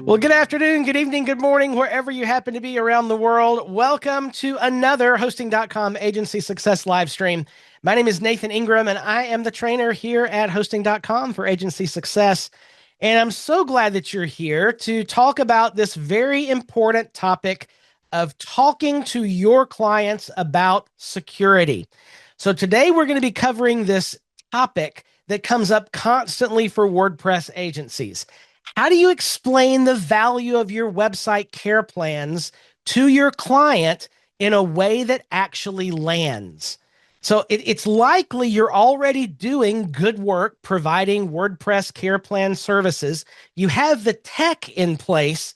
Well, good afternoon, good evening, good morning, wherever you happen to be around the world. Welcome to another Hosting.com Agency Success live stream. My name is Nathan Ingram, and I am the trainer here at Hosting.com for Agency Success. And I'm so glad that you're here to talk about this very important topic of talking to your clients about security. So today we're going to be covering this topic that comes up constantly for WordPress agencies. How do you explain the value of your website care plans to your client in a way that actually lands? So it's likely you're already doing good work providing WordPress care plan services. You have the tech in place,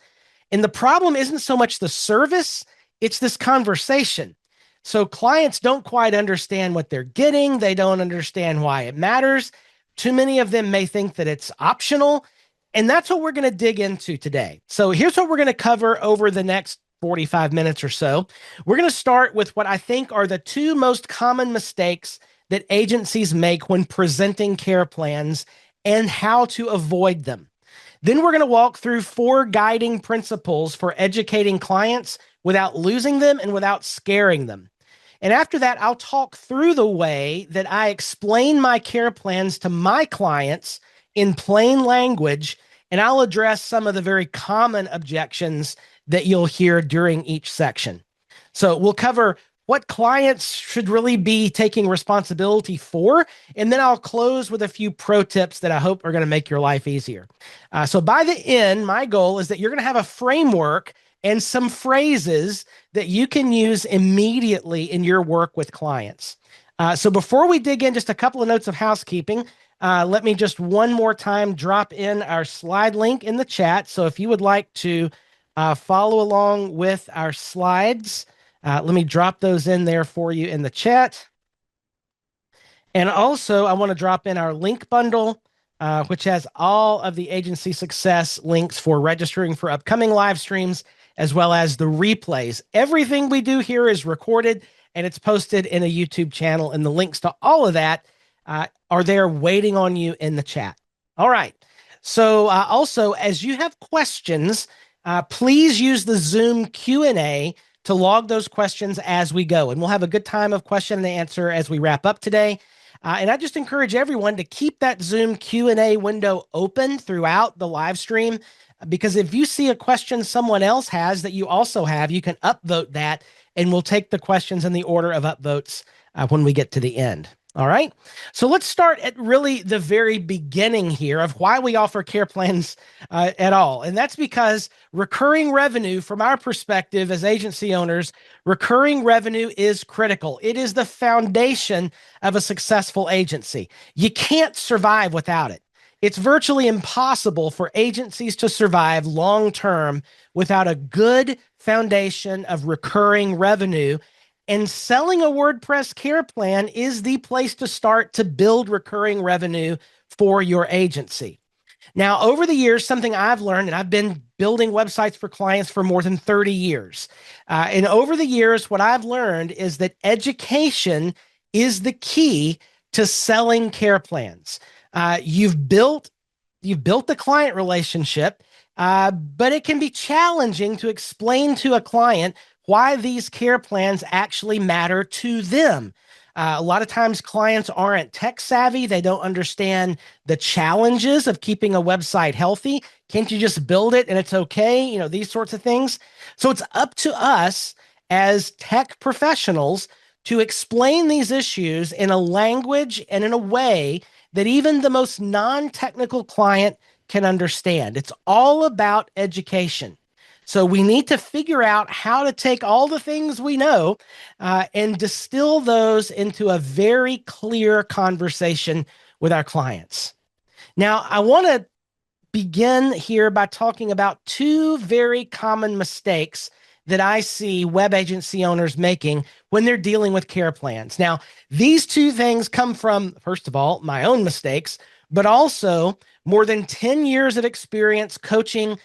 and the problem isn't so much the service, it's this conversation. So clients don't quite understand what they're getting. They don't understand why it matters. Too many of them may think that it's optional. And that's what we're going to dig into today. So here's what we're going to cover over the next 45 minutes or so. We're going to start with what I think are the two most common mistakes that agencies make when presenting care plans and how to avoid them. Then we're going to walk through 4 guiding principles for educating clients without losing them and without scaring them. And after that, I'll talk through the way that I explain my care plans to my clients in plain language, and I'll address some of the very common objections that you'll hear during each section. So we'll cover what clients should really be taking responsibility for, and then I'll close with a few pro tips that I hope are going to make your life easier. So by the end, my goal is that you're going to have a framework and some phrases that you can use immediately in your work with clients. So before we dig in, just a couple of notes of housekeeping. Let me just one more time drop in our slide link in the chat. So if you would like to follow along with our slides, let me drop those in there for you in the chat. And also, I want to drop in our link bundle, which has all of the agency success links for registering for upcoming live streams, as well as the replays. Everything we do here is recorded and it's posted in a YouTube channel, and the links to all of that are there waiting on you in the chat. All right. So also, as you have questions, please use the Zoom Q&A to log those questions as we go. And we'll have a good time of question and answer as we wrap up today. And I just encourage everyone to keep that Zoom Q&A window open throughout the live stream, because if you see a question someone else has that you also have, you can upvote that, and we'll take the questions in the order of upvotes when we get to the end. All right. So let's start at really the very beginning here of why we offer care plans at all. And that's because recurring revenue, from our perspective as agency owners, recurring revenue is critical. It is the foundation of a successful agency. You can't survive without it. It's virtually impossible for agencies to survive long-term without a good foundation of recurring revenue. And selling a WordPress care plan is the place to start to build recurring revenue for your agency. Now, over the years, something I've learned, and I've been building websites for clients for more than 30 years. And over the years, what I've learned is that education is the key to selling care plans. You've built the client relationship, but it can be challenging to explain to a client why these care plans actually matter to them. A lot of times clients aren't tech savvy. They don't understand the challenges of keeping a website healthy. Can't you just build it and it's okay? You know, these sorts of things. So it's up to us as tech professionals to explain these issues in a language and in a way that even the most non-technical client can understand. It's all about education. So we need to figure out how to take all the things we know and distill those into a very clear conversation with our clients. Now, I want to begin here by talking about 2 very common mistakes that I see web agency owners making when they're dealing with care plans. Now, these 2 things come from, first of all, my own mistakes, but also more than 10 years of experience coaching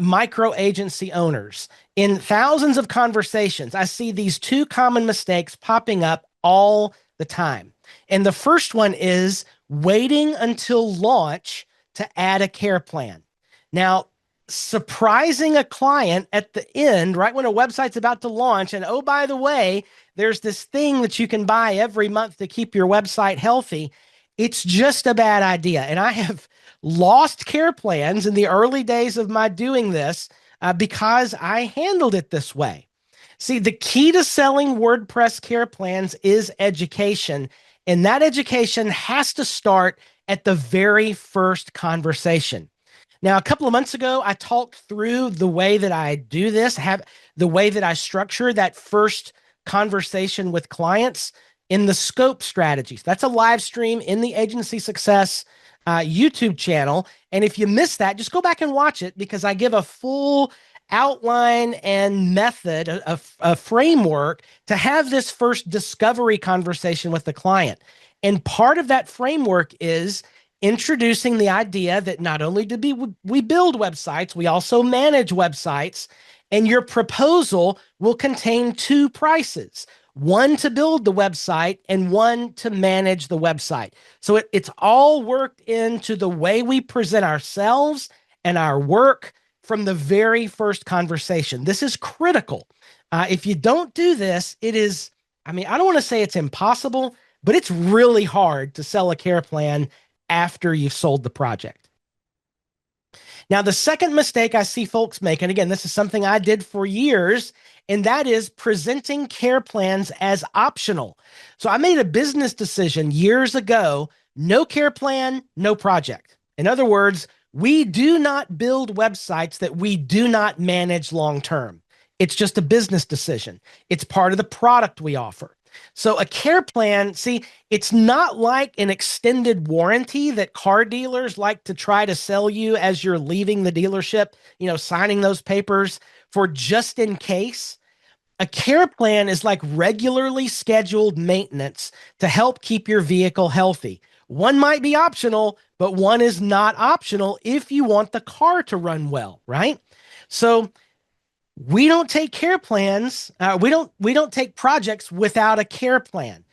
micro agency owners. In thousands of conversations, I see these 2 common mistakes popping up all the time. And the first one is waiting until launch to add a care plan. Now, surprising a client at the end, right when a website's about to launch. And oh, by the way, there's this thing that you can buy every month to keep your website healthy. It's just a bad idea. And I have lost care plans in the early days of my doing this because I handled it this way. See, the key to selling WordPress care plans is education. And that education has to start at the very first conversation. Now, a couple of months ago, I talked through the way that I do this, have the way that I structure that first conversation with clients in the scope strategies. That's a live stream in the Agency Success YouTube channel. And if you missed that, just go back and watch it because I give a full outline and method, a framework to have this first discovery conversation with the client. And part of that framework is introducing the idea that not only do we build websites, we also manage websites, and your proposal will contain two prices, one to build the website and one to manage the website. So it's all worked into the way we present ourselves and our work from the very first conversation. This is critical. If you don't do this, it is, I mean, I don't want to say it's impossible, but it's really hard to sell a care plan after you've sold the project. Now, the second mistake I see folks make, and again, this is something I did for years, and that is presenting care plans as optional. So I made a business decision years ago, no care plan, no project. In other words, we do not build websites that we do not manage long-term. It's just a business decision. It's part of the product we offer. So a care plan, see, it's not like an extended warranty that car dealers like to try to sell you as you're leaving the dealership, signing those papers for just in case. A care plan is like regularly scheduled maintenance to help keep your vehicle healthy. One might be optional, but one is not optional if you want the car to run well, right? So we don't take care plans. We don't take projects without a care plan.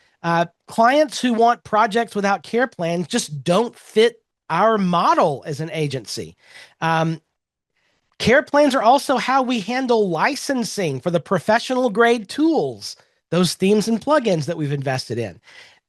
Clients who want projects without care plans just don't fit our model as an agency. Care plans are also how we handle licensing for the professional grade tools, those themes and plugins that we've invested in.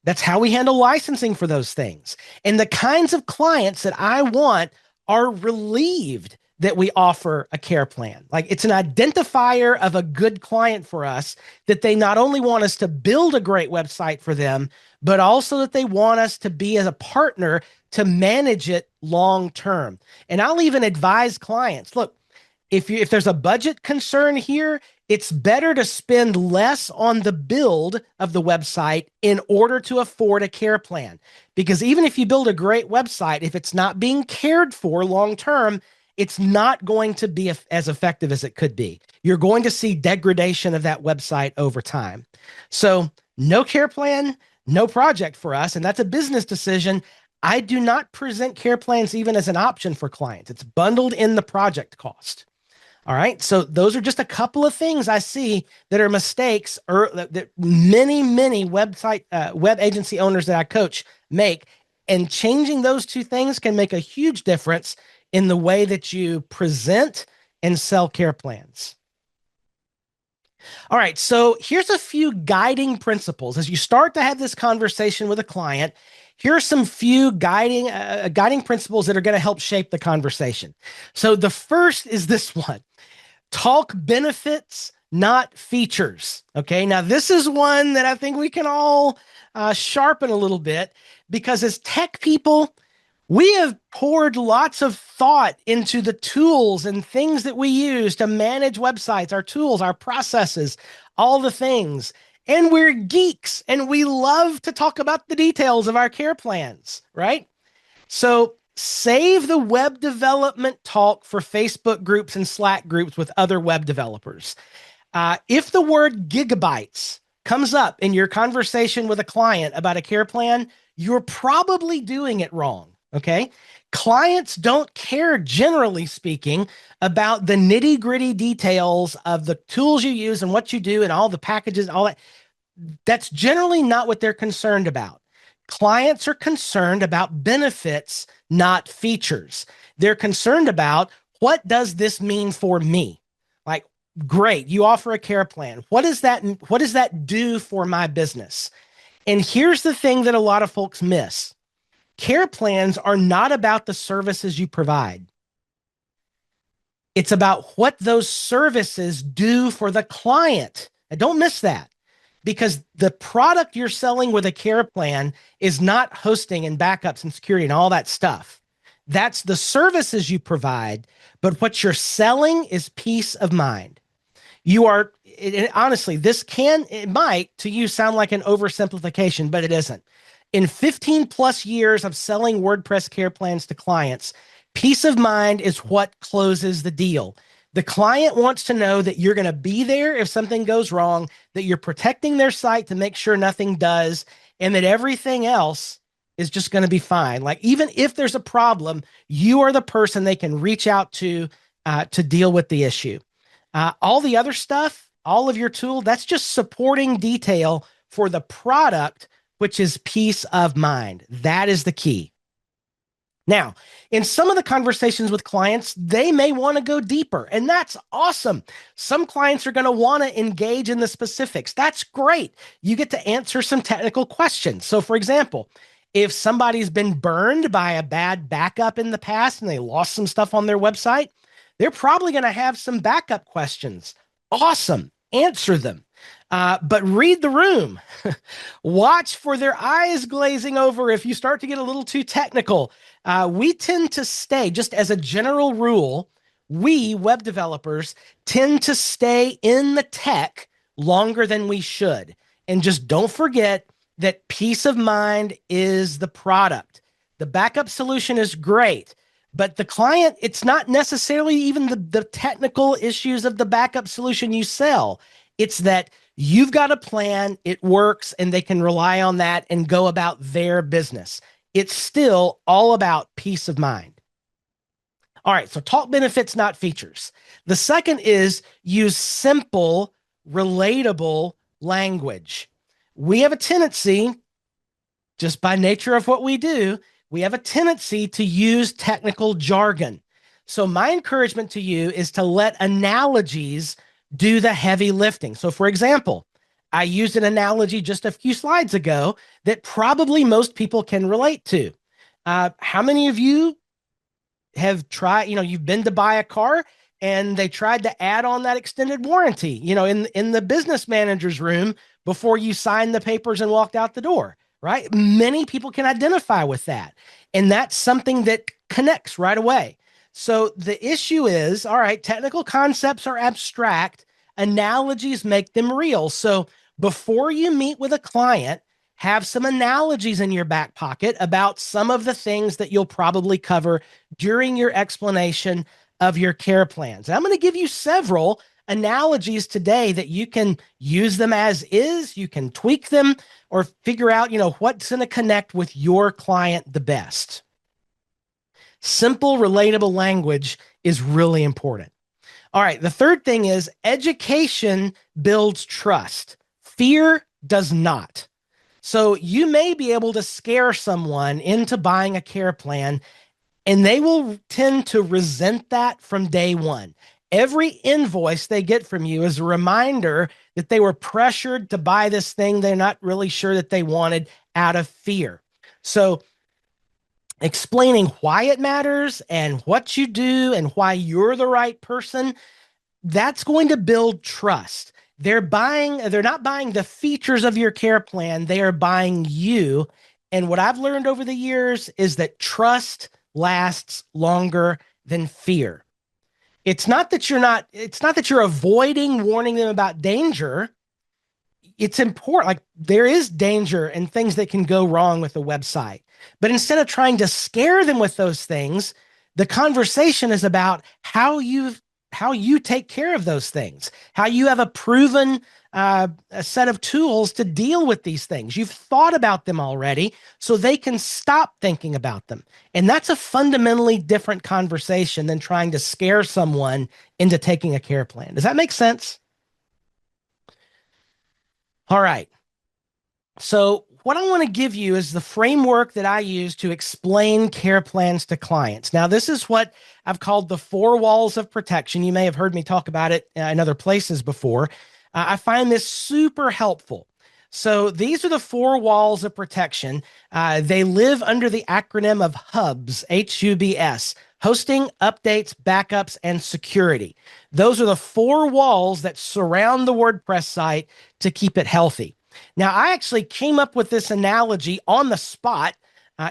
That's how we handle licensing for those things. And the kinds of clients that I want are relieved that we offer a care plan. Like, it's an identifier of a good client for us that they not only want us to build a great website for them, but also that they want us to be as a partner to manage it long term. And I'll even advise clients, look, if there's a budget concern here, it's better to spend less on the build of the website in order to afford a care plan. Because even if you build a great website, if it's not being cared for long term, it's not going to be as effective as it could be. You're going to see degradation of that website over time. So no care plan, no project for us. And that's a business decision. I do not present care plans even as an option for clients. It's bundled in the project cost. All right. So those are just a couple of things I see that are mistakes or that many web agency owners that I coach make. And changing those two things can make a huge difference in the way that you present and sell care plans. All right, so here's a few guiding principles. As you start to have this conversation with a client, here are some few guiding principles that are going to help shape the conversation. So the first is this one: talk benefits, not features. Okay, now this is one that I think we can all sharpen a little bit, because as tech people, we have poured lots of thought into the tools and things that we use to manage websites, our tools, our processes, all the things. And we're geeks and we love to talk about the details of our care plans, right? So save the web development talk for Facebook groups and Slack groups with other web developers. If the word gigabytes comes up in your conversation with a client about a care plan, you're probably doing it wrong. Okay. Clients don't care, generally speaking, about the nitty gritty details of the tools you use and what you do and all the packages, all that. That's generally not what they're concerned about. Clients are concerned about benefits, not features. They're concerned about What does this mean for me? Like, great, you offer a care plan. What does that do for my business? And here's the thing that a lot of folks miss. Care plans are not about the services you provide. It's about what those services do for the client. And don't miss that, because the product you're selling with a care plan is not hosting and backups and security and all that stuff. That's the services you provide, but what you're selling is peace of mind. You are honestly, it might to you sound like an oversimplification, but it isn't. In 15 plus years of selling WordPress care plans to clients, peace of mind is what closes the deal. The client wants to know that you're going to be there if something goes wrong, that you're protecting their site to make sure nothing does, and that everything else is just going to be fine. Like, even if there's a problem, you are the person they can reach out to deal with the issue. All the other stuff, all of your tool, that's just supporting detail for the product, which is peace of mind. That is the key. Now, in some of the conversations with clients, they may want to go deeper, and that's awesome. Some clients are going to want to engage in the specifics. That's great. You get to answer some technical questions. So, for example, if somebody's been burned by a bad backup in the past and they lost some stuff on their website, they're probably going to have some backup questions. Awesome. Answer them. But read the room. Watch for their eyes glazing over if you start to get a little too technical. We tend to stay, just as a general rule, we web developers tend to stay in the tech longer than we should. And just don't forget that peace of mind is the product. The backup solution is great, but the client, it's not necessarily even the technical issues of the backup solution you sell. It's that you've got a plan, it works, and they can rely on that and go about their business. It's still all about peace of mind. All right, so talk benefits, not features. The second is use simple, relatable language. We have a tendency, just by nature of what we do, we have a tendency to use technical jargon. So my encouragement to you is to let analogies do the heavy lifting. So, for example, I used an analogy just a few slides ago that probably most people can relate to. How many of you have tried, you've been to buy a car and they tried to add on that extended warranty, in the business manager's room before you signed the papers and walked out the door, right? Many people can identify with that. And that's something that connects right away. So the issue is, all right, technical concepts are abstract, analogies make them real. So before you meet with a client, have some analogies in your back pocket about some of the things that you'll probably cover during your explanation of your care plans. And I'm going to give you several analogies today that you can use them as is, you can tweak them, or figure out, what's going to connect with your client the best. Simple, relatable language is really important. All right, the third thing is education builds trust. Fear does not. So you may be able to scare someone into buying a care plan, and they will tend to resent that from day one. Every invoice they get from you is a reminder that they were pressured to buy this thing they're not really sure that they wanted out of fear. So explaining why it matters and what you do and why you're the right person, that's going to build trust. They're not buying the features of your care plan, they are buying you. And what I've learned over the years is that trust lasts longer than fear. It's not that you're avoiding warning them about danger. It's important. Like, there is danger and things that can go wrong with the website. But instead of trying to scare them with those things, the conversation is about how you take care of those things, how you have a proven a set of tools to deal with these things. You've thought about them already, so they can stop thinking about them. And that's a fundamentally different conversation than trying to scare someone into taking a care plan. Does that make sense? All right. So what I want to give you is the framework that I use to explain care plans to clients. Now, this is what I've called the four walls of protection. You may have heard me talk about it in other places before. I find this super helpful. So these are the four walls of protection. They live under the acronym of HUBS, HUBS, hosting, updates, backups, and security. Those are the four walls that surround the WordPress site to keep it healthy. Now, I actually came up with this analogy on the spot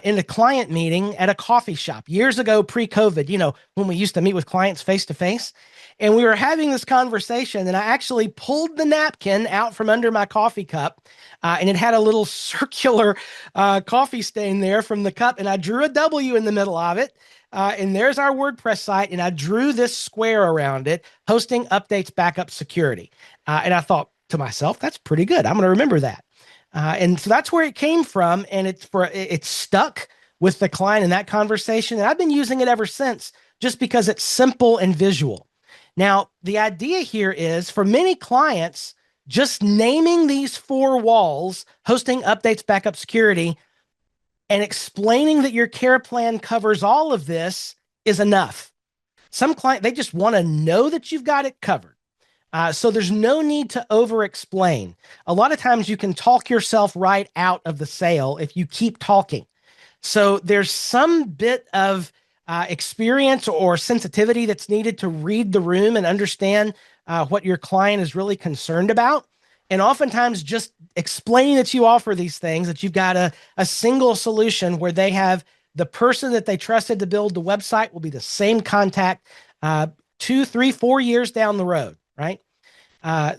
in a client meeting at a coffee shop years ago, pre-COVID, when we used to meet with clients face to face. And we were having this conversation, and I actually pulled the napkin out from under my coffee cup, and it had a little circular coffee stain there from the cup, and I drew a W in the middle of it. And there's our WordPress site, and I drew this square around it, hosting, updates, backup, security. And I thought to myself, that's pretty good. I'm going to remember that. And so that's where it came from, and it's stuck with the client in that conversation. And I've been using it ever since, just because it's simple and visual. Now, the idea here is for many clients, just naming these four walls, hosting, updates, backup, security, and explaining that your care plan covers all of this is enough. Some clients, they just want to know that you've got it covered. So there's no need to over-explain. A lot of times you can talk yourself right out of the sale if you keep talking. So there's some bit of experience or sensitivity that's needed to read the room and understand what your client is really concerned about. And oftentimes just explaining that you offer these things, that you've got a single solution where they have the person that they trusted to build the website will be the same contact 2, 3, 4 years down the road, right?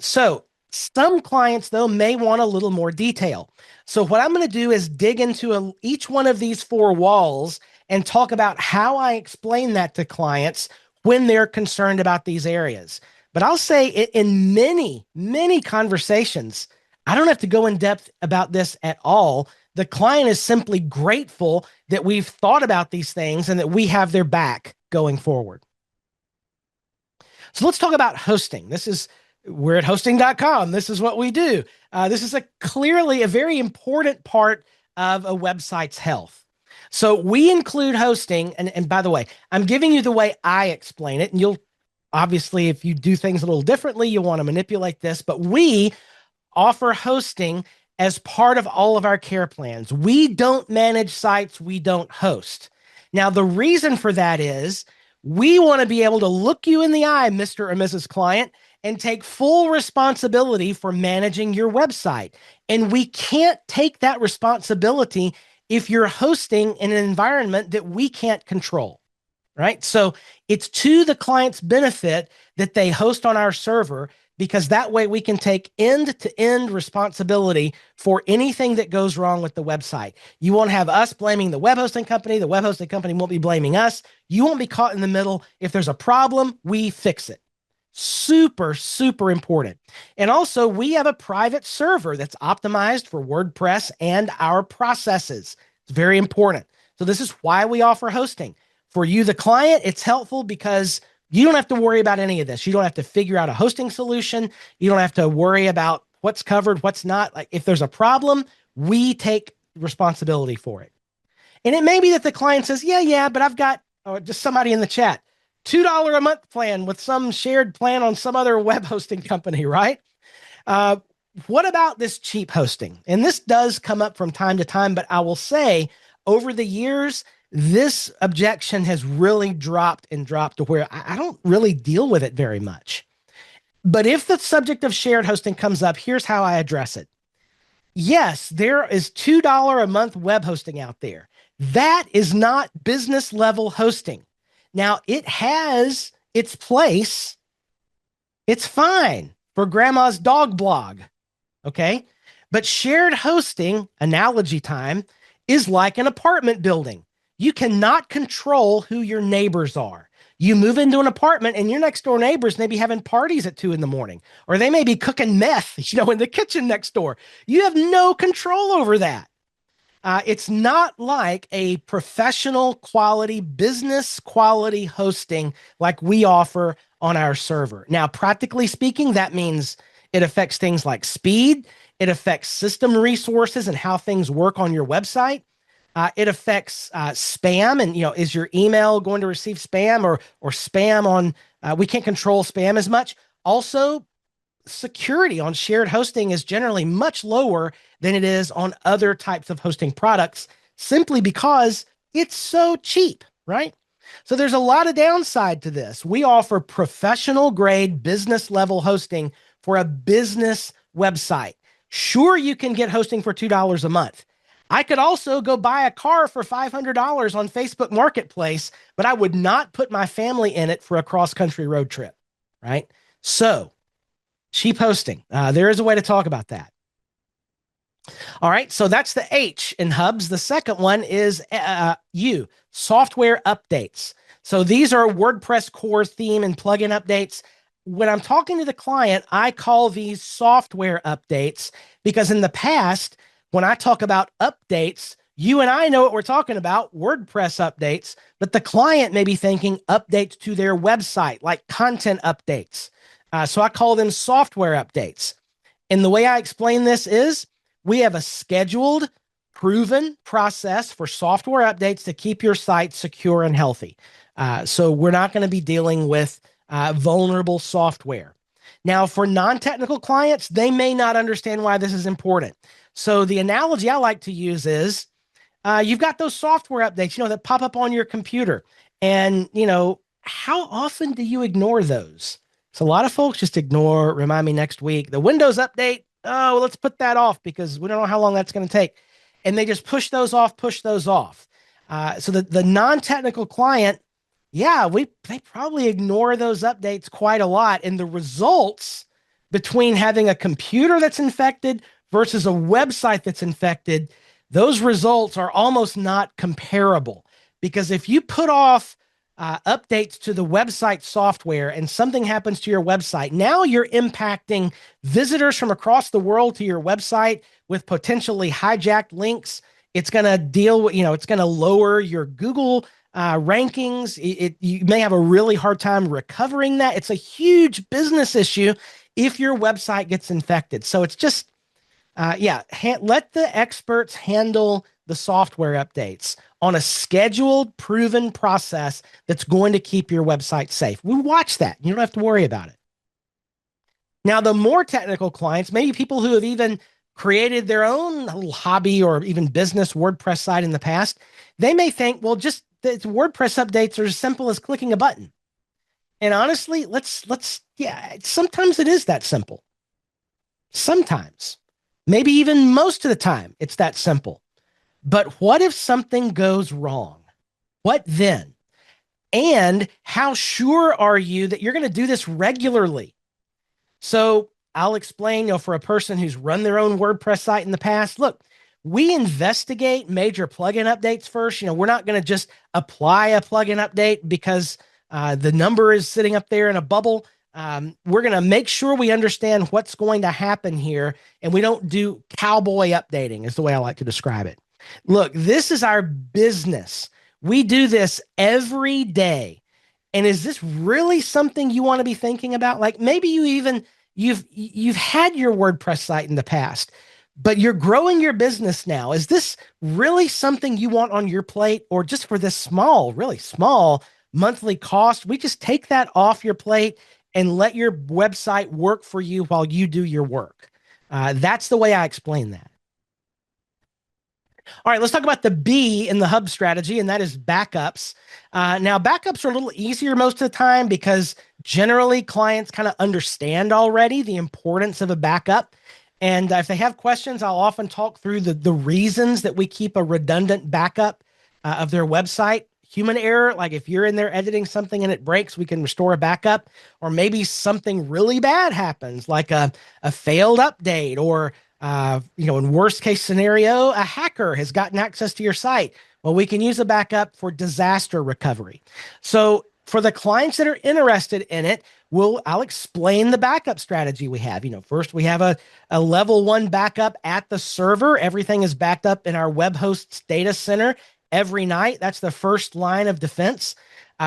So some clients, though, may want a little more detail. So what I'm going to do is dig into each one of these four walls and talk about how I explain that to clients when they're concerned about these areas. But I'll say in many, many conversations, I don't have to go in depth about this at all. The client is simply grateful that we've thought about these things and that we have their back going forward. So let's talk about hosting. We're at hosting.com. This is what we do. This is clearly a very important part of a website's health. So we include hosting. And by the way, I'm giving you the way I explain it. And you'll obviously, if you do things a little differently, you'll want to manipulate this. But we offer hosting as part of all of our care plans. We don't manage sites. We don't host. Now, the reason for that is we want to be able to look you in the eye, Mr. or Mrs. Client, and take full responsibility for managing your website. And we can't take that responsibility if you're hosting in an environment that we can't control, right? So it's to the client's benefit that they host on our server, because that way we can take end-to-end responsibility for anything that goes wrong with the website. You won't have us blaming the web hosting company. The web hosting company won't be blaming us. You won't be caught in the middle. If there's a problem, we fix it. Super, super important. And also, we have a private server that's optimized for WordPress and our processes. It's very important. So this is why we offer hosting. For you, the client, it's helpful because you don't have to worry about any of this. You don't have to figure out a hosting solution. You don't have to worry about what's covered, what's not. Like, if there's a problem, we take responsibility for it. And it may be that the client says, yeah, but I've got just somebody in the chat, $2 a month plan with some shared plan on some other web hosting company, right? What about this cheap hosting? And this does come up from time to time, but I will say over the years, this objection has really dropped to where I don't really deal with it very much. But if the subject of shared hosting comes up, here's how I address it. Yes, there is $2 a month web hosting out there. That is not business level hosting. Now, it has its place. It's fine for grandma's dog blog, okay? But shared hosting, analogy time, is like an apartment building. You cannot control who your neighbors are. You move into an apartment and your next door neighbors may be having parties at 2 a.m, or they may be cooking meth, in the kitchen next door. You have no control over that. It's not like a professional quality, business quality hosting like we offer on our server. Now, practically speaking, that means it affects things like speed. It affects system resources and how things work on your website. It affects spam, and is your email going to receive spam or spam on? We can't control spam as much. Also, security on shared hosting is generally much lower than it is on other types of hosting products, simply because it's so cheap, right? So there's a lot of downside to this. We offer professional grade business level hosting for a business website. Sure, you can get hosting for $2 a month. I could also go buy a car for $500 on Facebook Marketplace, but I would not put my family in it for a cross country road trip, right? So, cheap hosting. There is a way to talk about that. All right, so that's the H in hubs. The second one is U, software updates. So these are WordPress core theme and plugin updates. When I'm talking to the client, I call these software updates because in the past, when I talk about updates, you and I know what we're talking about, WordPress updates, but the client may be thinking updates to their website, like content updates. So I call them software updates. And the way I explain this is we have a scheduled, proven process for software updates to keep your site secure and healthy. So we're not going to be dealing with vulnerable software. Now, for non-technical clients, they may not understand why this is important. So the analogy I like to use is you've got those software updates, that pop up on your computer. And, how often do you ignore those? So a lot of folks just ignore, remind me next week, the Windows update. Oh, well, let's put that off because we don't know how long that's going to take. And they just push those off. So the non-technical client, they probably ignore those updates quite a lot. And the results between having a computer that's infected versus a website that's infected, those results are almost not comparable. Because if you put off updates to the website software and something happens to your website, now you're impacting visitors from across the world to your website with potentially hijacked links. It's going to deal with, it's going to lower your Google rankings. You may have a really hard time recovering that. It's a huge business issue if your website gets infected. So it's just, let the experts handle the software updates on a scheduled, proven process that's going to keep your website safe. We watch that. You don't have to worry about it. Now, the more technical clients, maybe people who have even created their own hobby or even business WordPress site in the past, they may think, well, just the WordPress updates are as simple as clicking a button. And honestly, sometimes it is that simple. Sometimes, maybe even most of the time, it's that simple. But what if something goes wrong? What then? And how sure are you that you're going to do this regularly? So I'll explain, for a person who's run their own WordPress site in the past, look, we investigate major plugin updates first. We're not going to just apply a plugin update because the number is sitting up there in a bubble. We're going to make sure we understand what's going to happen here. And we don't do cowboy updating is the way I like to describe it. Look, this is our business. We do this every day. And is this really something you want to be thinking about? Like maybe you've had your WordPress site in the past, but you're growing your business now. Is this really something you want on your plate, or just for this really small monthly cost, we just take that off your plate and let your website work for you while you do your work? That's the way I explain that. All right, let's talk about the B in the hub strategy, and that is backups. Now, backups are a little easier most of the time because generally clients kind of understand already the importance of a backup. And if they have questions, I'll often talk through the reasons that we keep a redundant backup of their website. Human error, like if you're in there editing something and it breaks, we can restore a backup. Or maybe something really bad happens, like a failed update, or in worst case scenario, a hacker has gotten access to your site. Well, we can use a backup for disaster recovery. So for the clients that are interested in it, I'll explain the backup strategy we have. First we have a level 1 backup at the server. Everything is backed up in our web host's data center every night. That's the first line of defense.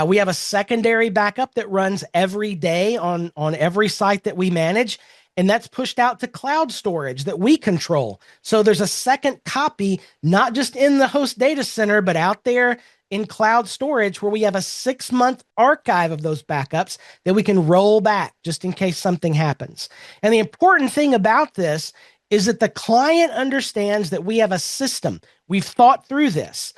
We have a secondary backup that runs every day on every site that we manage. and that's pushed out to cloud storage that we control. So there's a second copy, not just in the host data center, but out there in cloud storage where we have a 6-month archive of those backups that we can roll back just in case something happens. And the important thing about this is that the client understands that we have a system. We've thought through this.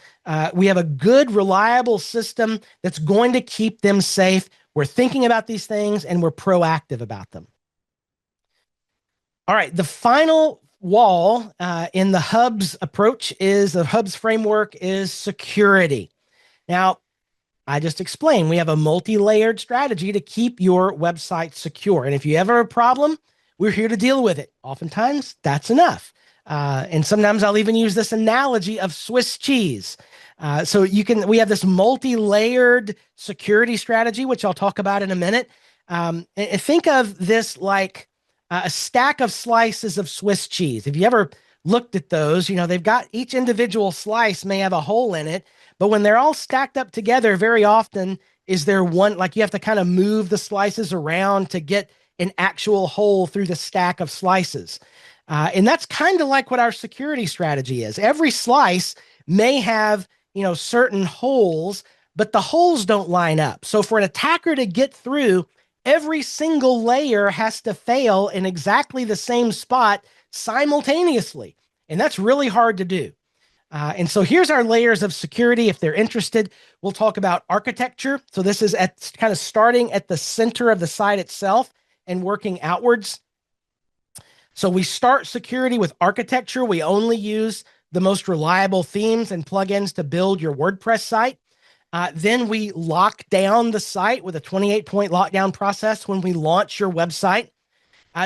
We have a good, reliable system that's going to keep them safe. We're thinking about these things and we're proactive about them. All right, the final wall in the Hub's approach is the Hub's framework is security. Now, I just explained we have a multi-layered strategy to keep your website secure. And if you ever have a problem, we're here to deal with it. Oftentimes, that's enough. And sometimes I'll even use this analogy of Swiss cheese. So we have this multi-layered security strategy, which I'll talk about in a minute. And think of this like a stack of slices of Swiss cheese. If you ever looked at those, they've got each individual slice may have a hole in it, but when they're all stacked up together, very often is there one, like you have to kind of move the slices around to get an actual hole through the stack of slices. And that's kind of like what our security strategy is. Every slice may have, certain holes, but the holes don't line up. So for an attacker to get through, every single layer has to fail in exactly the same spot simultaneously. And that's really hard to do. And so here's our layers of security. If they're interested, we'll talk about architecture. So this is at kind of starting at the center of the site itself and working outwards. So we start security with architecture. We only use the most reliable themes and plugins to build your WordPress site. Then we lock down the site with a 28-point lockdown process when we launch your website.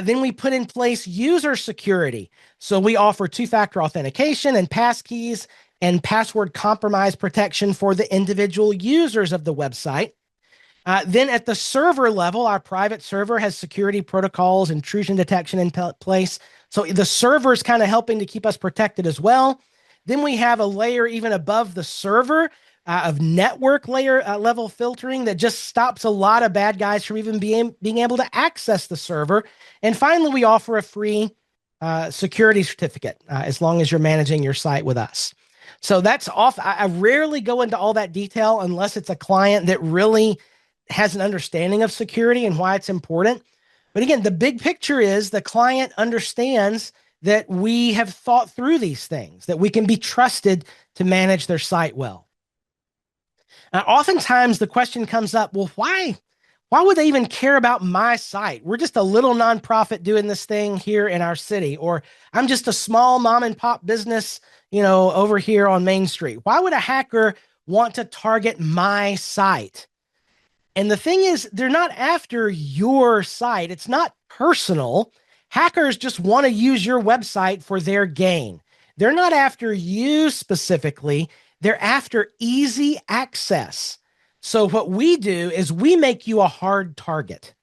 Then we put in place user security. So we offer two-factor authentication and passkeys and password compromise protection for the individual users of the website. Then at the server level, our private server has security protocols, intrusion detection in place. So the server is kind of helping to keep us protected as well. Then we have a layer even above the server of network layer level filtering that just stops a lot of bad guys from even being able to access the server. And finally, we offer a free security certificate as long as you're managing your site with us. So that's off. I rarely go into all that detail unless it's a client that really has an understanding of security and why it's important. But again, the big picture is the client understands that we have thought through these things, that we can be trusted to manage their site well. Oftentimes the question comes up, well, why would they even care about my site? We're just a little nonprofit doing this thing here in our city, or I'm just a small mom and pop business, over here on Main Street. Why would a hacker want to target my site? And the thing is, they're not after your site. It's not personal. Hackers just want to use your website for their gain. They're not after you specifically. They're after easy access. So what we do is we make you a hard target.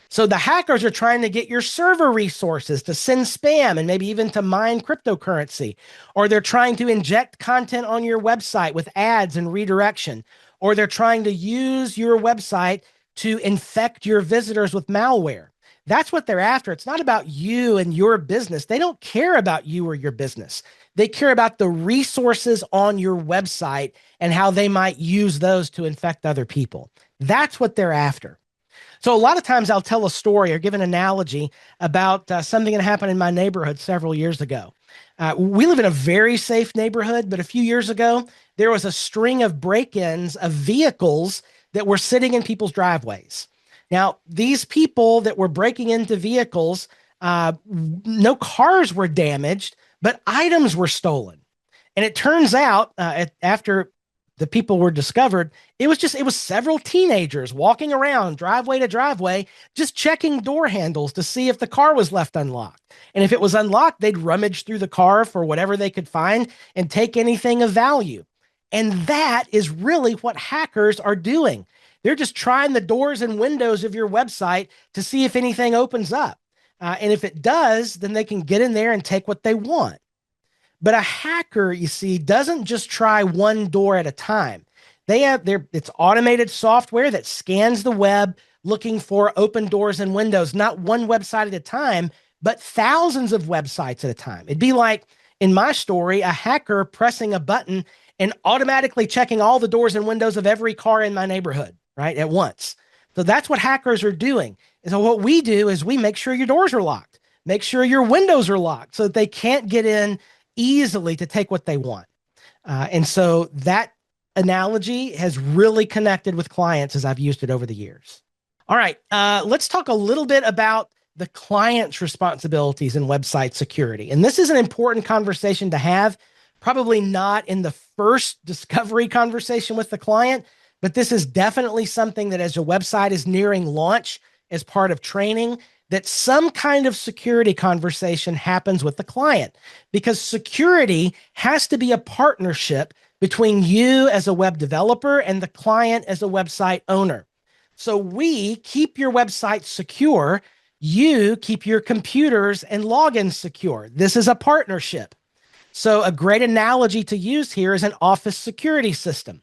So the hackers are trying to get your server resources to send spam and maybe even to mine cryptocurrency, or they're trying to inject content on your website with ads and redirection, or they're trying to use your website to infect your visitors with malware. That's what they're after. It's not about you and your business. They don't care about you or your business. They care about the resources on your website and how they might use those to infect other people. That's what they're after. So a lot of times I'll tell a story or give an analogy about something that happened in my neighborhood several years ago. We live in a very safe neighborhood, but a few years ago, there was a string of break-ins of vehicles that were sitting in people's driveways. Now, these people that were breaking into vehicles, no cars were damaged, but items were stolen. And it turns out after the people were discovered, it was several teenagers walking around driveway to driveway, just checking door handles to see if the car was left unlocked. And if it was unlocked, they'd rummage through the car for whatever they could find and take anything of value. And that is really what hackers are doing. They're just trying the doors and windows of your website to see if anything opens up. And if it does, then they can get in there and take what they want. But a hacker, you see, doesn't just try one door at a time. It's automated software that scans the web looking for open doors and windows, not one website at a time, but thousands of websites at a time. It'd be like in my story, a hacker pressing a button and automatically checking all the doors and windows of every car in my neighborhood, right, at once. So that's what hackers are doing. And so what we do is we make sure your doors are locked, make sure your windows are locked so that they can't get in easily to take what they want. And so that analogy has really connected with clients as I've used it over the years. All right, let's talk a little bit about the client's responsibilities in website security. And this is an important conversation to have, probably not in the first discovery conversation with the client, but this is definitely something that as your website is nearing launch as part of training, that some kind of security conversation happens with the client, because security has to be a partnership between you as a web developer and the client as a website owner. So we keep your website secure. You keep your computers and logins secure. This is a partnership. So a great analogy to use here is an office security system.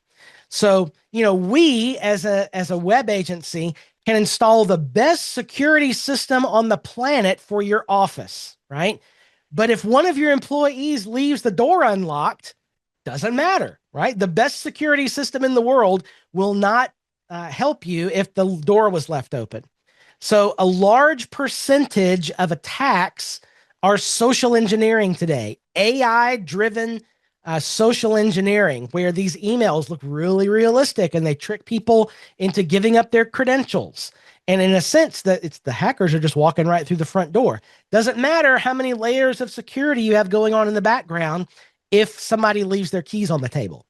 So, we as a web agency can install the best security system on the planet for your office, right? But if one of your employees leaves the door unlocked, doesn't matter, right? The best security system in the world will not help you if the door was left open. So a large percentage of attacks are social engineering today, AI-driven social engineering, where these emails look really realistic and they trick people into giving up their credentials. And in a sense, that it's the hackers are just walking right through the front door. Doesn't matter how many layers of security you have going on in the background if somebody leaves their keys on the table.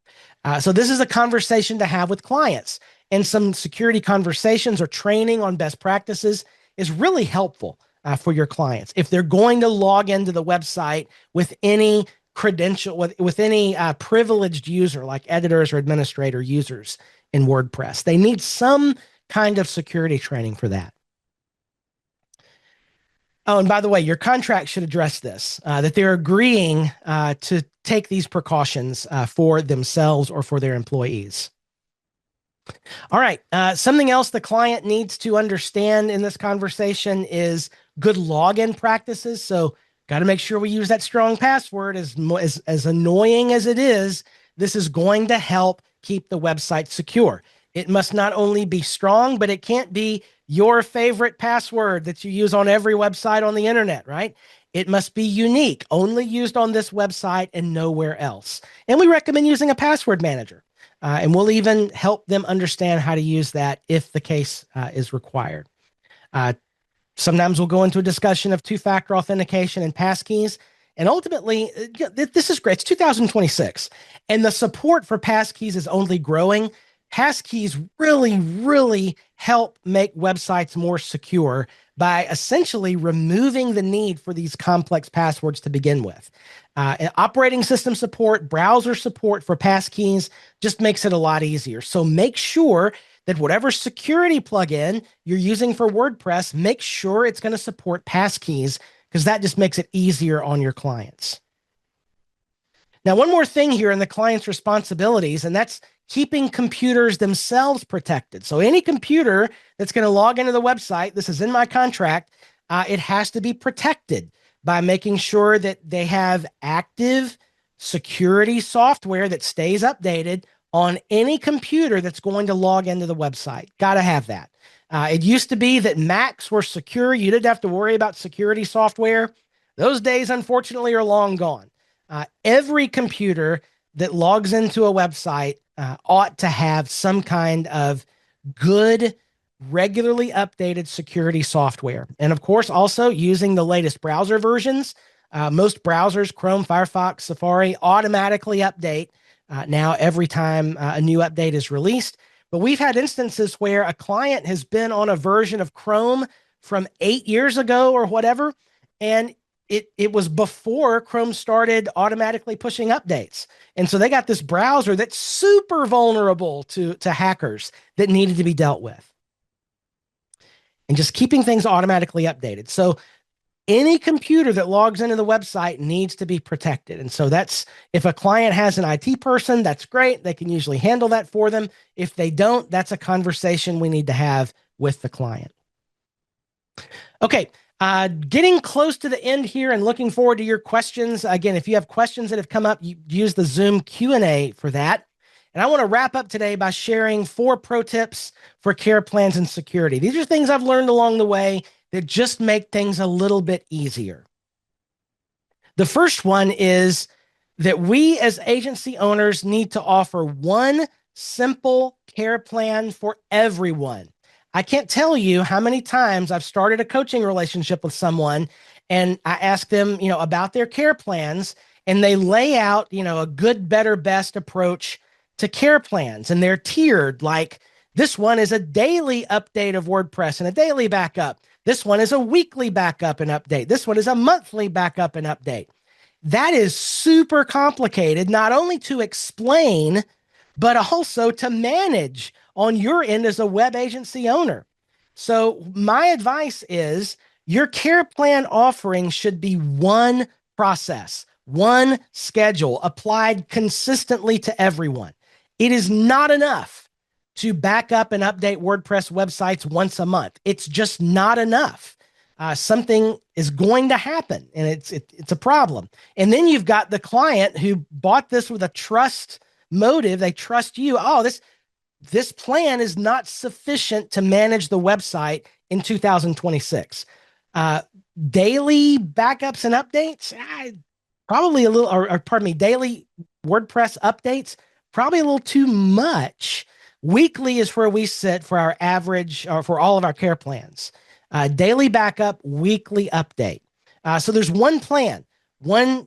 So this is a conversation to have with clients, and some security conversations or training on best practices is really helpful for your clients. If they're going to log into the website with any credential, with any privileged user like editors or administrator users in WordPress, they need some kind of security training for that. Oh, and by the way, your contract should address this, that they're agreeing to take these precautions for themselves or for their employees. All right. Something else the client needs to understand in this conversation is good login practices. So got to make sure we use that strong password. As annoying as it is, this is going to help keep the website secure. It must not only be strong, but it can't be your favorite password that you use on every website on the internet, right? It must be unique, only used on this website and nowhere else. And we recommend using a password manager. And we'll even help them understand how to use that if the case is required. Sometimes we'll go into a discussion of two-factor authentication and passkeys. And ultimately, this is great. It's 2026, and the support for passkeys is only growing. Passkeys really, really help make websites more secure by essentially removing the need for these complex passwords to begin with. Operating system support, browser support for passkeys just makes it a lot easier. So make sure that whatever security plugin you're using for WordPress, make sure it's going to support passkeys, because that just makes it easier on your clients. Now, one more thing here in the client's responsibilities, and that's keeping computers themselves protected. So any computer that's going to log into the website, this is in my contract, it has to be protected by making sure that they have active security software that stays updated on any computer that's going to log into the website. Got to have that. It used to be that Macs were secure. You didn't have to worry about security software. Those days, unfortunately, are long gone. Every computer that logs into a website ought to have some kind of good, regularly updated security software. And of course, also using the latest browser versions. Most browsers, Chrome, Firefox, Safari, automatically update now every time a new update is released. But we've had instances where a client has been on a version of Chrome from 8 years ago or whatever, and it was before Chrome started automatically pushing updates. And so they got this browser that's super vulnerable to hackers that needed to be dealt with. And just keeping things automatically updated. So Any computer that logs into the website needs to be protected. And so that's, if a client has an IT person, that's great. They can usually handle that for them. If they don't, that's a conversation we need to have with the client. Okay. Getting close to the end here and looking forward to your questions. Again, if you have questions that have come up, you use the Zoom Q&A for that. And I want to wrap up today by sharing 4 pro tips for care plans and security. These are things I've learned along the way that just make things a little bit easier. The first one is that we as agency owners need to offer one simple care plan for everyone. I can't tell you how many times I've started a coaching relationship with someone and I ask them, about their care plans, and they lay out, a good, better, best approach to care plans. And they're tiered, like this one is a daily update of WordPress and a daily backup. This one is a weekly backup and update. This one is a monthly backup and update. That is super complicated, not only to explain, but also to manage on your end as a web agency owner. So my advice is your care plan offering should be one process, one schedule applied consistently to everyone. It is not enough to back up and update WordPress websites once a month. It's just not enough. Something is going to happen, and it's a problem. And then you've got the client who bought this with a trust motive. They trust you. Oh, this plan is not sufficient to manage the website in 2026. Daily backups and updates, probably a little, or pardon me, daily WordPress updates, probably a little too much. Weekly is where we sit for our average, or for all of our care plans. Daily backup, weekly update. So there's one plan, one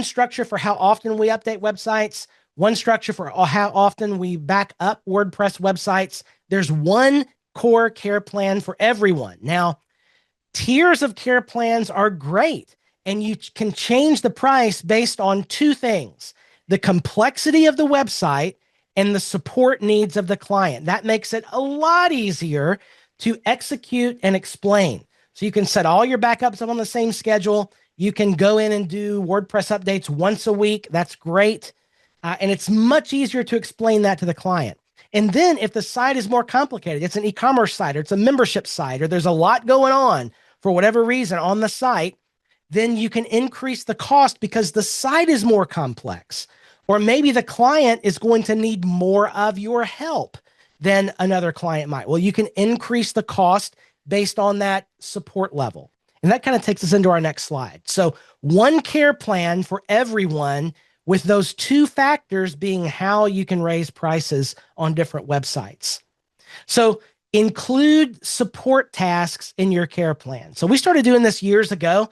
structure for how often we update websites, one structure for how often we back up WordPress websites. There's one core care plan for everyone. Now, tiers of care plans are great, and you can change the price based on 2 things: the complexity of the website and the support needs of the client. That makes it a lot easier to execute and explain. So you can set all your backups up on the same schedule. You can go in and do WordPress updates once a week. That's great. And it's much easier to explain that to the client. And then if the site is more complicated, it's an e-commerce site, or it's a membership site, or there's a lot going on for whatever reason on the site, then you can increase the cost because the site is more complex. Or maybe the client is going to need more of your help than another client might. Well, you can increase the cost based on that support level. And that kind of takes us into our next slide. So one care plan for everyone, with those 2 factors being how you can raise prices on different websites. So include support tasks in your care plan. So we started doing this years ago.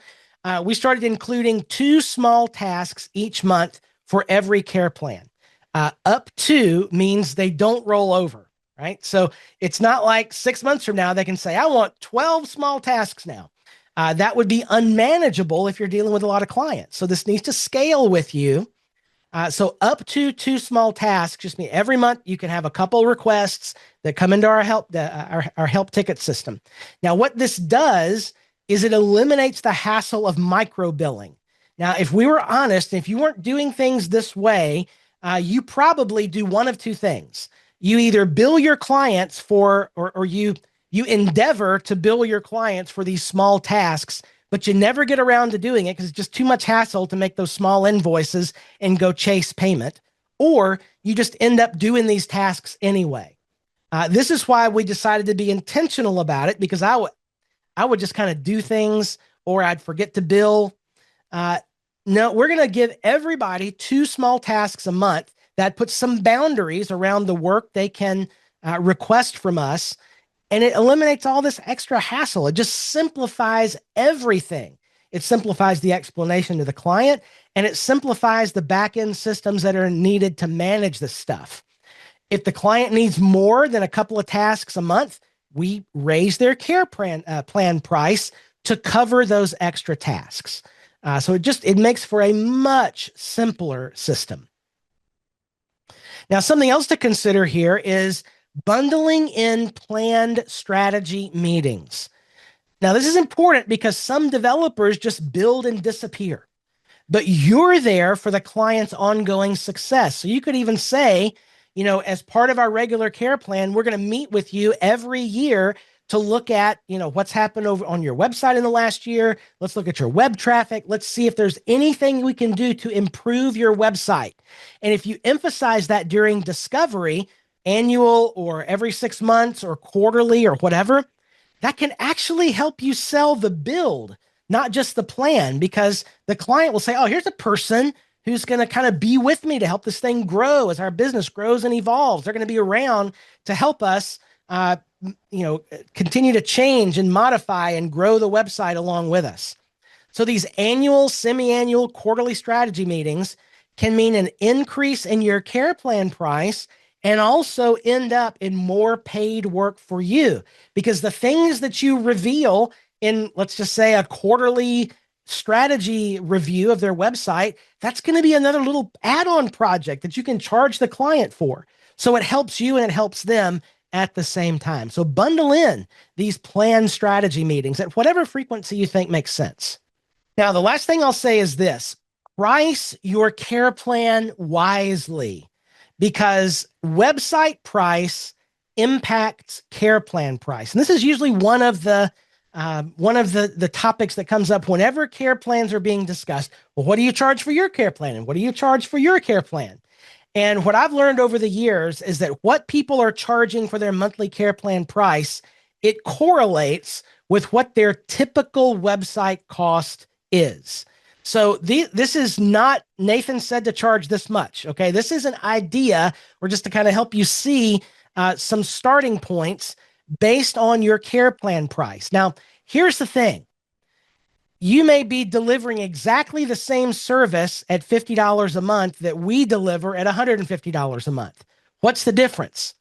We started including 2 small tasks each month for every care plan. Up to means they don't roll over, right? So it's not like 6 months from now they can say, I want 12 small tasks now. That would be unmanageable if you're dealing with a lot of clients. So this needs to scale with you. So up to 2 small tasks just mean every month you can have a couple requests that come into our help ticket system. Now, what this does is it eliminates the hassle of micro billing. Now, if we were honest, if you weren't doing things this way, you probably do one of 2 things. You either bill your clients for, or you endeavor to bill your clients for these small tasks, but you never get around to doing it because it's just too much hassle to make those small invoices and go chase payment. Or you just end up doing these tasks anyway. This is why we decided to be intentional about it, because I would just kind of do things, or I'd forget to bill. No, we're going to give everybody 2 small tasks a month that puts some boundaries around the work they can request from us. And it eliminates all this extra hassle. It just simplifies everything. It simplifies the explanation to the client, and it simplifies the back-end systems that are needed to manage this stuff. If the client needs more than a couple of tasks a month, we raise their care plan price to cover those extra tasks. So it makes for a much simpler system. Now, something else to consider here is bundling in planned strategy meetings. Now, this is important because some developers just build and disappear, but you're there for the client's ongoing success. So you could even say, as part of our regular care plan, we're going to meet with you every year to look at, what's happened over on your website in the last year. Let's look at your web traffic. Let's see if there's anything we can do to improve your website. And if you emphasize that during discovery, annual or every 6 months or quarterly or whatever, that can actually help you sell the build, not just the plan, because the client will say, oh, here's a person who's going to kind of be with me to help this thing grow as our business grows and evolves. They're going to be around to help us, continue to change and modify and grow the website along with us. So these annual, semi-annual, quarterly strategy meetings can mean an increase in your care plan price and also end up in more paid work for you, because the things that you reveal in, let's just say, a quarterly strategy review of their website, that's going to be another little add-on project that you can charge the client for. So it helps you and it helps them at the same time. So bundle in these planned strategy meetings at whatever frequency you think makes sense. Now, the last thing I'll say is this: price your care plan wisely, because website price impacts care plan price. And this is usually one of the topics that comes up whenever care plans are being discussed. Well, what do you charge for your care plan? And what do you charge for your care plan? And what I've learned over the years is that what people are charging for their monthly care plan price, it correlates with what their typical website cost is. So this is not Nathan said to charge this much. Okay, this is an idea, or just to kind of help you see some starting points based on your care plan price. Now, here's the thing: you may be delivering exactly the same service at $50 a month that we deliver at $150 a month. What's the difference?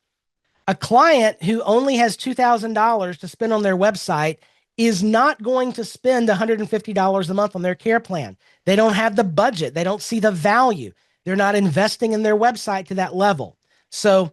A client who only has $2,000 to spend on their website is not going to spend $150 a month on their care plan. They don't have the budget. They don't see the value. They're not investing in their website to that level. So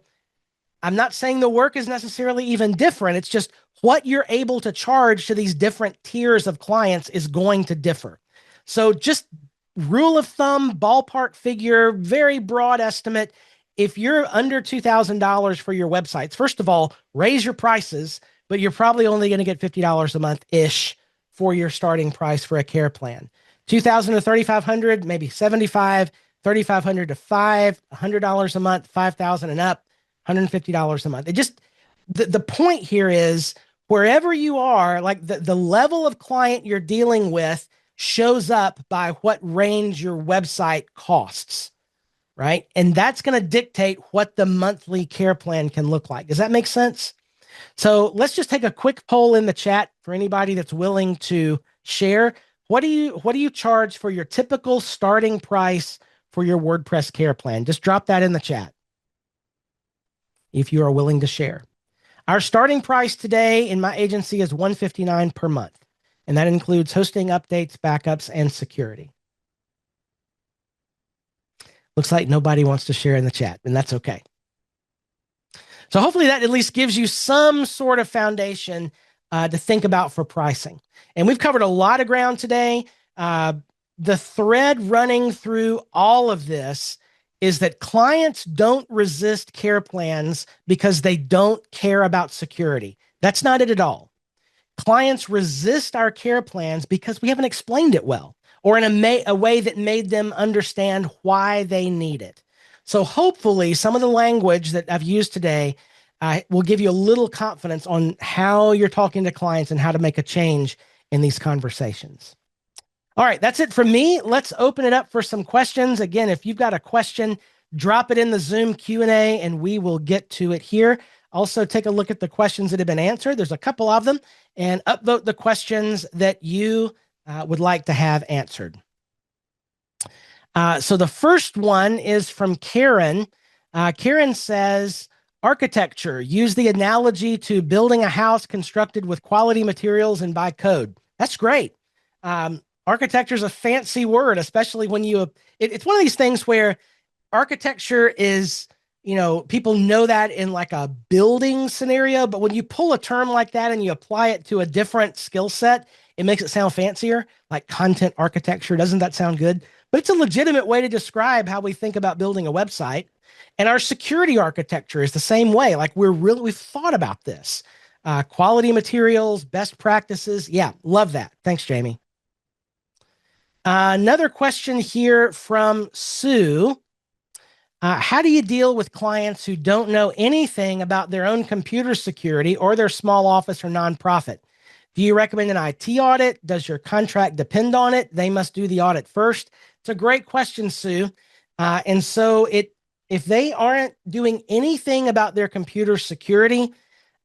I'm not saying the work is necessarily even different. It's just what you're able to charge to these different tiers of clients is going to differ. So just rule of thumb, ballpark figure, very broad estimate. If you're under $2,000 for your websites, first of all, raise your prices, but you're probably only going to get $50 a month-ish for your starting price for a care plan. $2,000 to $3,500, maybe $75, $3,500 to $100 a month, $5,000 and up, $150 a month. It just, the point here is wherever you are, like the level of client you're dealing with shows up by what range your website costs, right? And that's going to dictate what the monthly care plan can look like. Does that make sense? So let's just take a quick poll in the chat for anybody that's willing to share. What do you charge for your typical starting price for your WordPress care plan? Just drop that in the chat if you are willing to share. Our starting price today in my agency is $159 per month, and that includes hosting, updates, backups, and security. Looks like nobody wants to share in the chat, and that's okay. So hopefully that at least gives you some sort of foundation to think about for pricing. And we've covered a lot of ground today. The thread running through all of this is that clients don't resist care plans because they don't care about security. That's not it at all. Clients resist our care plans because we haven't explained it well, or in a way that made them understand why they need it. So hopefully some of the language that I've used today will give you a little confidence on how you're talking to clients and how to make a change in these conversations. All right, that's it from me. Let's open it up for some questions. Again, if you've got a question, drop it in the Zoom Q&A and we will get to it here. Also, take a look at the questions that have been answered. There's a couple of them, and upvote the questions that you would like to have answered. So the first one is from Karen. Karen says, architecture, use the analogy to building a house constructed with quality materials and by code. That's great. Architecture is a fancy word, especially when it's one of these things where architecture is people know that in like a building scenario, but when you pull a term like that and you apply it to a different skill set, it makes it sound fancier, like content architecture. Doesn't that sound good? But it's a legitimate way to describe how we think about building a website. And our security architecture is the same way. Like we've thought about this. Quality materials, best practices. Yeah, love that. Thanks, Jamie. Another question here from Sue. How do you deal with clients who don't know anything about their own computer security or their small office or nonprofit? Do you recommend an IT audit? Does your contract depend on it? They must do the audit first. It's a great question, Sue. And so if they aren't doing anything about their computer security,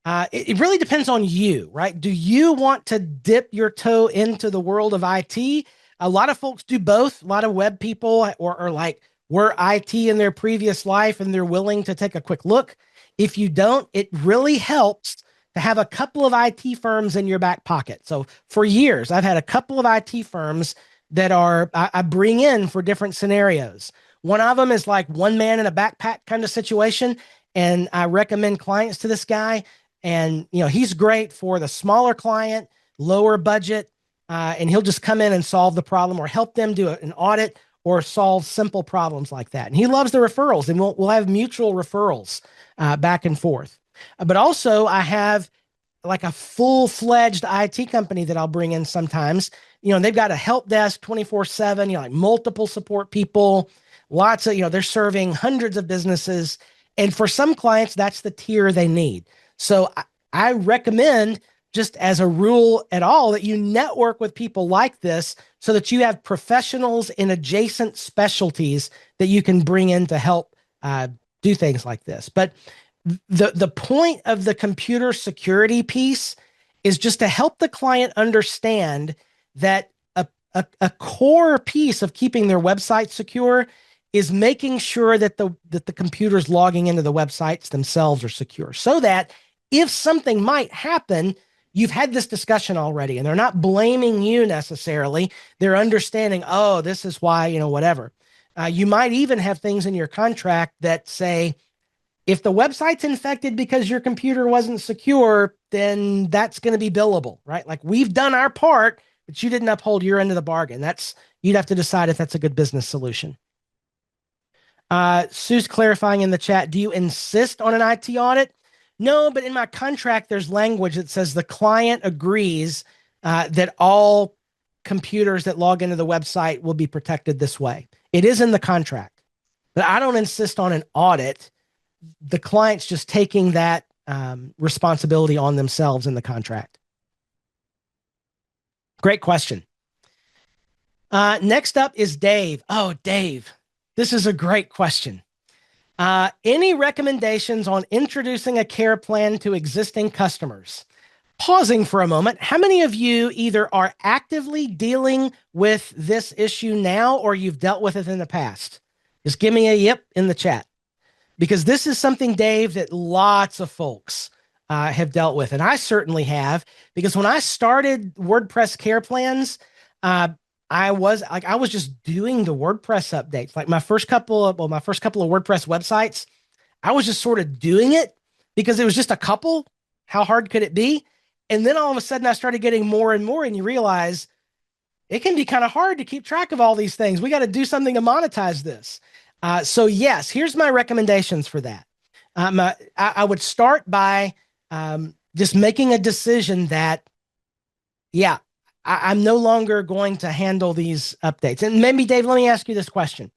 it really depends on you, right? Do you want to dip your toe into the world of IT? A lot of folks do both. A lot of web people or like were IT in their previous life and they're willing to take a quick look. If you don't, it really helps to have a couple of IT firms in your back pocket. So for years, I've had a couple of IT firms that I bring in for different scenarios. One of them is like one man in a backpack kind of situation. And I recommend clients to this guy. And, he's great for the smaller client, lower budget, and he'll just come in and solve the problem or help them do an audit or solve simple problems like that. And he loves the referrals, and we'll have mutual referrals back and forth. But also, I have like a full-fledged IT company that I'll bring in sometimes. They've got a help desk 24/7, like multiple support people, lots of, they're serving hundreds of businesses. And for some clients, that's the tier they need. So I recommend, just as a rule at all, that you network with people like this so that you have professionals in adjacent specialties that you can bring in to help do things like this. But the point of the computer security piece is just to help the client understand that a core piece of keeping their website secure is making sure that the computers logging into the websites themselves are secure, so that if something might happen, you've had this discussion already and they're not blaming you necessarily. They're understanding, oh, this is why, whatever. You might even have things in your contract that say, if the website's infected because your computer wasn't secure, then that's going to be billable, right? Like we've done our part, but you didn't uphold your end of the bargain. You'd have to decide if that's a good business solution. Sue's clarifying in the chat, do you insist on an IT audit? No, but in my contract, there's language that says the client agrees that all computers that log into the website will be protected this way. It is in the contract, but I don't insist on an audit. The client's just taking that responsibility on themselves in the contract. Great question. Next up is Dave. Oh, Dave, this is a great question. Any recommendations on introducing a care plan to existing customers? Pausing for a moment, how many of you either are actively dealing with this issue now or you've dealt with it in the past? Just give me a yep in the chat. Because this is something, Dave, that lots of folks have dealt with. And I certainly have, because when I started WordPress care plans, I was just doing the WordPress updates. Like my first couple of WordPress websites, I was just sort of doing it because it was just a couple. How hard could it be? And then all of a sudden I started getting more and more, and you realize it can be kind of hard to keep track of all these things. We got to do something to monetize this. So yes, here's my recommendations for that. I would start by just making a decision that, yeah, I'm no longer going to handle these updates. And maybe, Dave, let me ask you this question.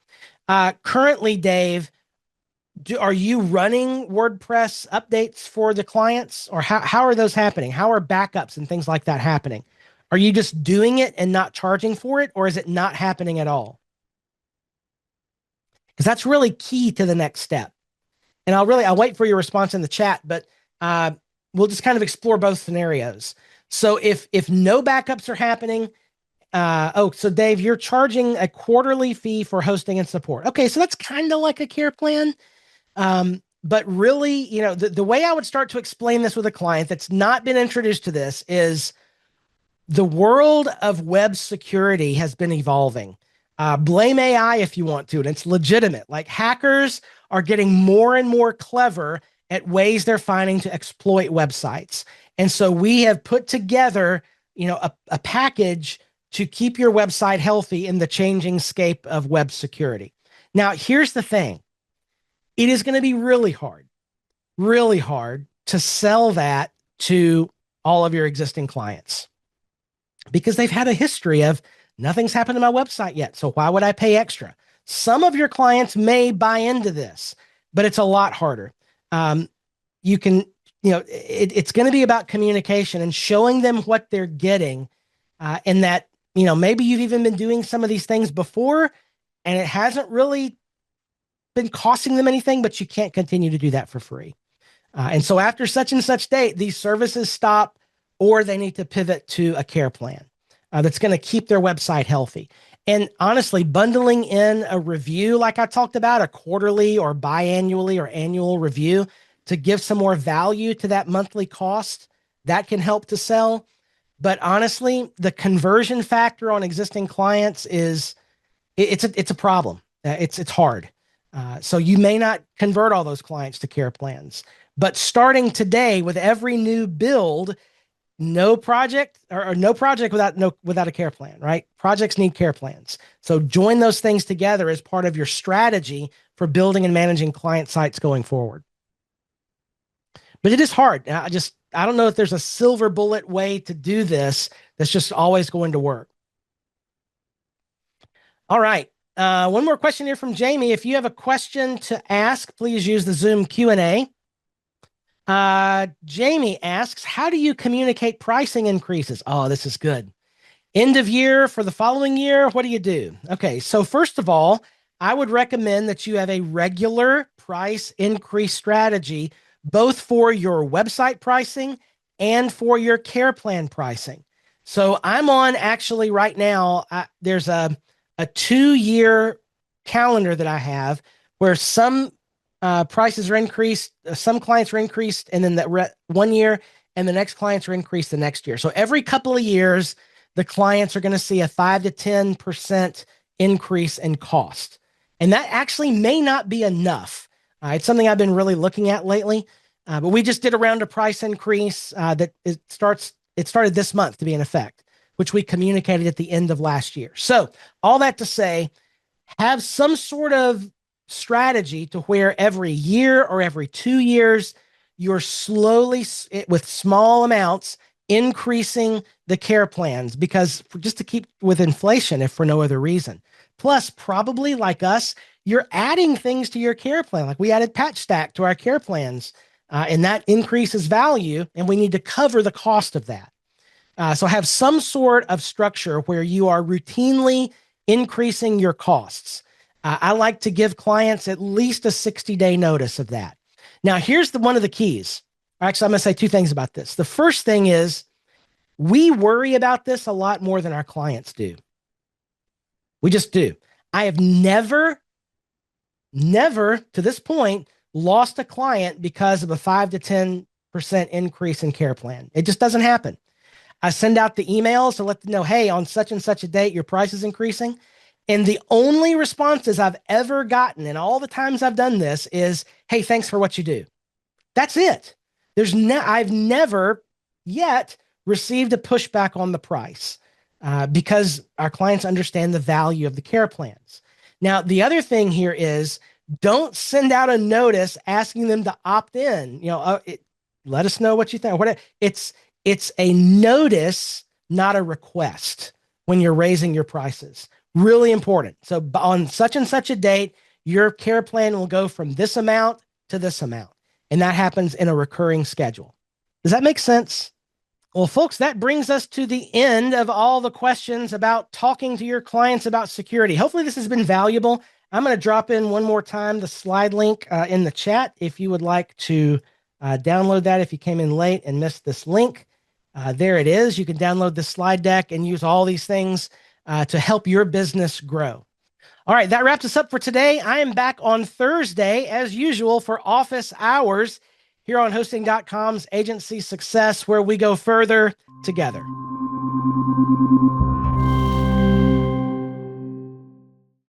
Currently, Dave, are you running WordPress updates for the clients, or how are those happening? How are backups and things like that happening? Are you just doing it and not charging for it, or is it not happening at all? Because that's really key to the next step. And I'll wait for your response in the chat, but we'll just kind of explore both scenarios. So if no backups are happening, so Dave, you're charging a quarterly fee for hosting and support. Okay, so that's kind of like a care plan. But really, the way I would start to explain this with a client that's not been introduced to this is the world of web security has been evolving. Blame AI if you want to, and it's legitimate. Like hackers are getting more and more clever at ways they're finding to exploit websites. And so we have put together, a package to keep your website healthy in the changing scape of web security. Now, here's the thing. It is going to be really hard to sell that to all of your existing clients because they've had a history of nothing's happened to my website yet. So why would I pay extra? Some of your clients may buy into this, but it's a lot harder. You can, it's going to be about communication and showing them what they're getting, and that, maybe you've even been doing some of these things before and it hasn't really been costing them anything, but you can't continue to do that for free. And so after such and such date, these services stop, or they need to pivot to a care plan that's going to keep their website healthy. And honestly, bundling in a review, like I talked about, a quarterly or biannually or annual review to give some more value to that monthly cost, that can help to sell. But honestly, the conversion factor on existing clients it's a problem. It's hard. So you may not convert all those clients to care plans, but starting today with every new build, no project without a care plan, right? Projects need care plans. So join those things together as part of your strategy for building and managing client sites going forward. But it is hard. I don't know if there's a silver bullet way to do this that's just always going to work. All right. One more question here from Jamie. If you have a question to ask, please use the Zoom Q&A. Jamie asks, how do you communicate pricing increases? Oh, this is good. End of year for the following year, what do you do? Okay, so first of all, I would recommend that you have a regular price increase strategy, both for your website pricing and for your care plan pricing. So I'm on, actually right now, there's a 2-year calendar that I have where some prices are increased, some clients are increased, and then that 1 year, and the next clients are increased the next year. So every couple of years, the clients are going to see a 5 to 10% increase in cost. And that actually may not be enough. It's something I've been really looking at lately. But we just did a round of price increase that it started this month to be in effect, which we communicated at the end of last year. So all that to say, have some sort of strategy to where every year or every 2 years, you're slowly, with small amounts, increasing the care plans, because just to keep with inflation, if for no other reason. Plus, probably like us, you're adding things to your care plan. Like we added Patch Stack to our care plans, and that increases value, and we need to cover the cost of that. So have some sort of structure where you are routinely increasing your costs. I like to give clients at least a 60-day notice of that. Now, here's one of the keys. Actually, I'm going to say 2 things about this. The first thing is we worry about this a lot more than our clients do. We just do. I have never to this point lost a client because of a 5 to 10% increase in care plan. It just doesn't happen. I send out the emails to let them know, hey, on such and such a date, your price is increasing. And the only responses I've ever gotten in all the times I've done this is, hey, thanks for what you do. That's it. I've never yet received a pushback on the price because our clients understand the value of the care plans. Now, the other thing here is don't send out a notice asking them to opt in. Let us know what you think. It's a notice, not a request when you're raising your prices. Really important. So on such and such a date, your care plan will go from this amount to this amount. And that happens in a recurring schedule. Does that make sense? Well, folks, that brings us to the end of all the questions about talking to your clients about security. Hopefully this has been valuable. I'm going to drop in one more time the slide link in the chat if you would like to download that if you came in late and missed this link. There it is. You can download the slide deck and use all these things to help your business grow. All right, that wraps us up for today. I am back on Thursday, as usual, for office hours here on Hosting.com's Agency Success, where we go further together.